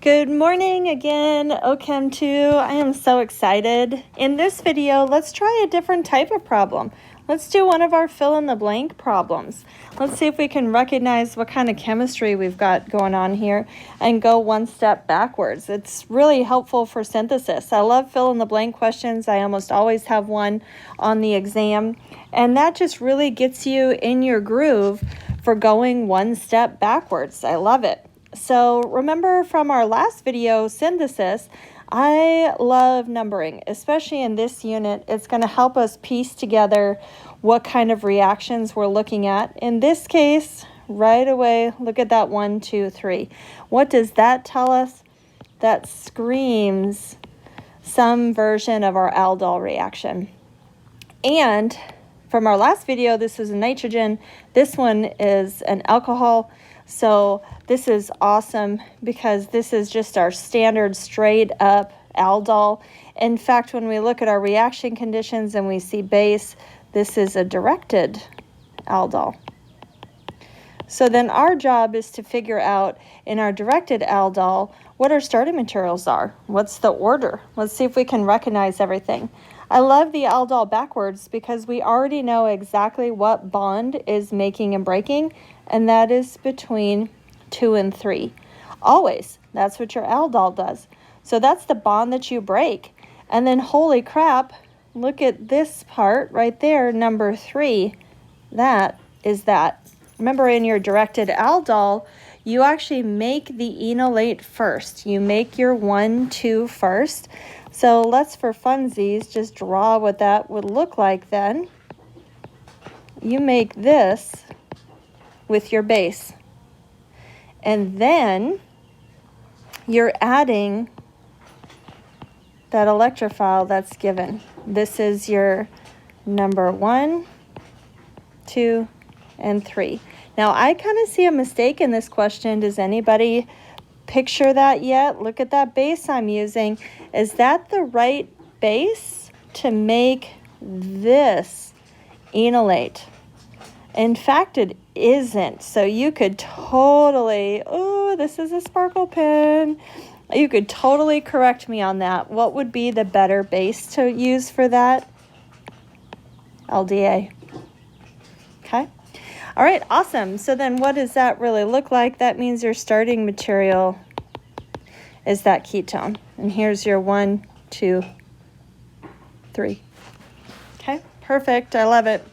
Good morning again, OChem 2. I am so excited. In this video, let's try a different type of problem. Let's do one of our fill-in-the-blank problems. Let's see if we can recognize what kind of chemistry we've got going on here and go one step backwards. It's really helpful for synthesis. I love fill-in-the-blank questions. I almost always have one on the exam, and that just really gets you in your groove for going one step backwards. I love it. So remember from our last video, synthesis, I love numbering, especially in this unit. It's going to help us piece together what kind of reactions we're looking at. In this case, right away, look at that 1, 2, 3. What does that tell us? That screams some version of our aldol reaction. And from our last video, this is a nitrogen. This one is an alcohol. So this is awesome because this is just our standard straight up aldol. In fact, when we look at our reaction conditions and we see base, this is a directed aldol. So then our job is to figure out in our directed aldol what our starting materials are. What's the order? Let's see if we can recognize everything. I love the aldol backwards because we already know exactly what bond is making and breaking, and that is between 2 and 3. Always. That's what your aldol does. So that's the bond that you break. And then holy crap, look at this part right there, number 3. That is that. Remember, in your directed aldol, you actually make the enolate first. You make your 1, 2 first. So let's, for funsies, just draw what that would look like then. You make this with your base. And then you're adding that electrophile that's given. This is your number 1, 2, and 3. Now, I kind of see a mistake in this question. Does anybody picture that yet? Look at that base I'm using. Is that the right base to make this enolate? In fact, it isn't. So you could totally, oh, this is a sparkle pen. You could totally correct me on that. What would be the better base to use for that? LDA. Okay. All right, awesome. So then what does that really look like? That means your starting material is that ketone. And here's your 1, 2, 3. Okay, perfect. I love it.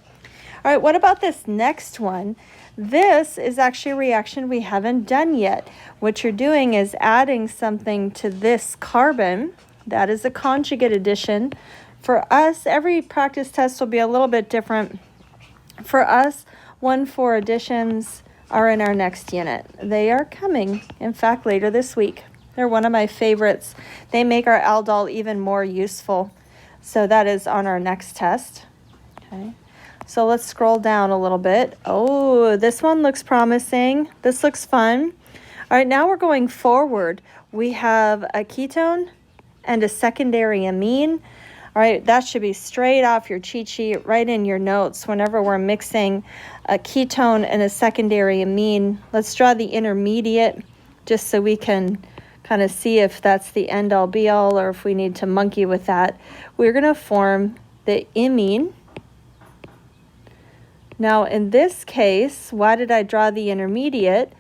All right, what about this next one? This is actually a reaction we haven't done yet. What you're doing is adding something to this carbon. That is a conjugate addition. For us, every practice test will be a little bit different. For us, 1,4 additions are in our next unit. They are coming, in fact, later this week. They're one of my favorites. They make our aldol even more useful. So that is on our next test. Okay. So let's scroll down a little bit. Oh, this one looks promising. This looks fun. All right, now we're going forward. We have a ketone and a secondary amine. All right, that should be straight off your cheat sheet, right in your notes whenever we're mixing a ketone and a secondary amine. Let's draw the intermediate just so we can kind of see if that's the end-all be-all or if we need to monkey with that. We're going to form the imine. Now, in this case, why did I draw the intermediate?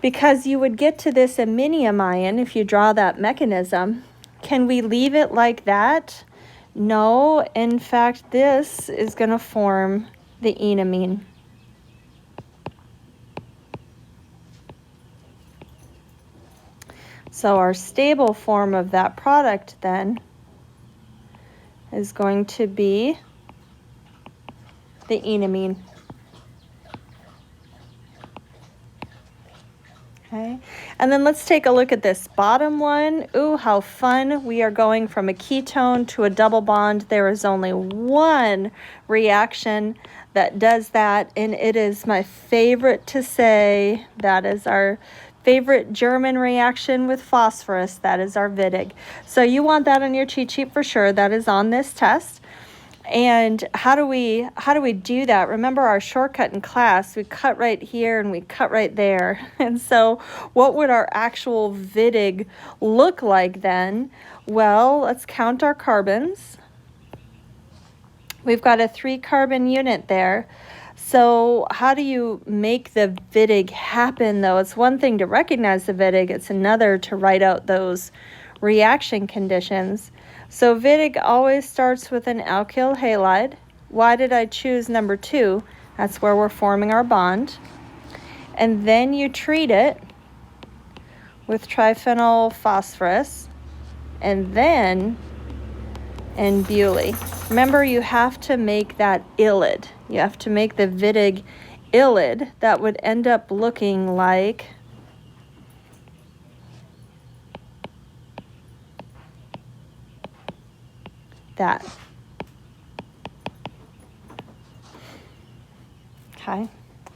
Because you would get to this iminium ion if you draw that mechanism. Can we leave it like that? No, in fact, this is going to form the enamine. So our stable form of that product then is going to be the enamine. Okay, and then let's take a look at this bottom one. Ooh, how fun. We are going from a ketone to a double bond. There is only one reaction that does that, and it is my favorite to say. That is our favorite German reaction with phosphorus. That is our Wittig. So you want that on your cheat sheet for sure. That is on this test. And how do we do that? Remember our shortcut in class, we cut right here and we cut right there. And so what would our actual Wittig look like then? Well, let's count our carbons. We've got a 3-carbon unit there. So how do you make the Wittig happen, though? It's one thing to recognize the Wittig, it's another to write out those reaction conditions. So Wittig always starts with an alkyl halide. Why did I choose number 2? That's where we're forming our bond. And then you treat it with triphenyl phosphorus, and then in Bewley. Remember, you have to make that ylid. You have to make the Wittig ylid that would end up looking like that. Okay.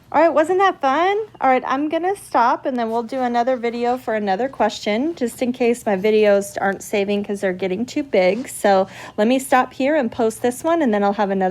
All right, wasn't that fun? All right, I'm gonna stop and then we'll do another video for another question, just in case my videos aren't saving because they're getting too big. So let me stop here and post this one, and then I'll have another